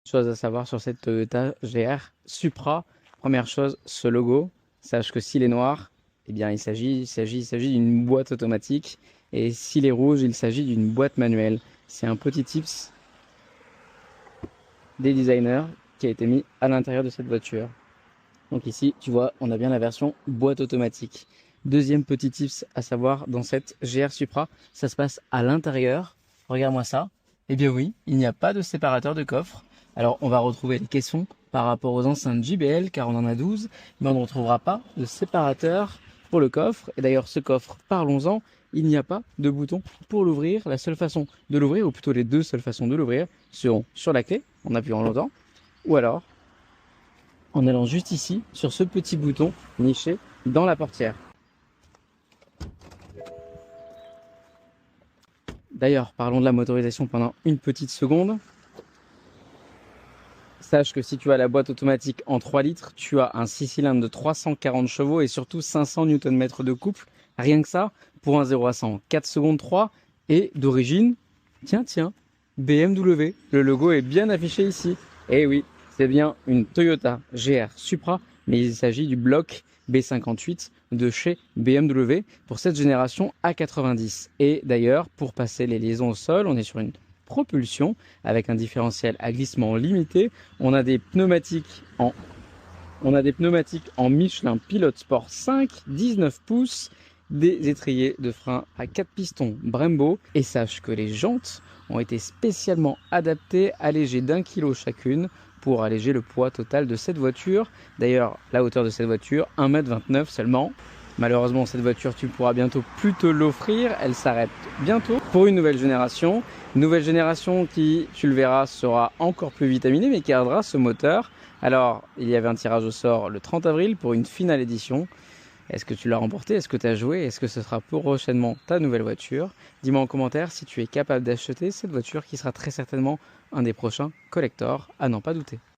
Chose à savoir sur cette Toyota GR Supra. Première chose, ce logo. Sache que s'il est noir, eh bien il s'agit d'une boîte automatique. Et s'il est rouge, il s'agit d'une boîte manuelle. C'est un petit tips des designers qui a été mis à l'intérieur de cette voiture. Donc ici, tu vois, on a bien la version boîte automatique. Deuxième petit tips à savoir dans cette GR Supra, ça se passe à l'intérieur. Regarde-moi ça. Eh bien oui, il n'y a pas de séparateur de coffre. Alors on va retrouver les caissons par rapport aux enceintes JBL car on en a 12, mais on ne retrouvera pas de séparateur pour le coffre. Et d'ailleurs ce coffre, parlons-en, il n'y a pas de bouton pour l'ouvrir. La seule façon de l'ouvrir, ou plutôt les deux seules façons de l'ouvrir, seront sur la clé, en appuyant longtemps, ou alors en allant juste ici, sur ce petit bouton niché dans la portière. D'ailleurs, parlons de la motorisation pendant une petite seconde. Sache que si tu as la boîte automatique en 3 litres, tu as un 6 cylindres de 340 chevaux et surtout 500 Nm de couple. Rien que ça, pour un 0 à 100, 4 secondes 3. Et d'origine, tiens, BMW. Le logo est bien affiché ici. Et oui, c'est bien une Toyota GR Supra, mais il s'agit du bloc B58 de chez BMW pour cette génération A90. Et d'ailleurs, pour passer les liaisons au sol, on est sur une propulsion avec un différentiel à glissement limité. On a des pneumatiques en Michelin Pilot Sport 5, 19 pouces, des étriers de frein à 4 pistons Brembo. Et sache que les jantes ont été spécialement adaptées, allégées d'1 kg chacune pour alléger le poids total de cette voiture. D'ailleurs, la hauteur de cette voiture, 1,29 m seulement. Malheureusement, cette voiture, tu pourras bientôt plus te l'offrir. Elle s'arrête bientôt pour une nouvelle génération. Une nouvelle génération qui, tu le verras, sera encore plus vitaminée, mais qui gardera ce moteur. Alors, il y avait un tirage au sort le 30 avril pour une finale édition. Est-ce que tu l'as remporté? Est-ce que tu as joué? Est-ce que ce sera prochainement ta nouvelle voiture? Dis-moi en commentaire si tu es capable d'acheter cette voiture qui sera très certainement un des prochains collectors, à n'en pas douter.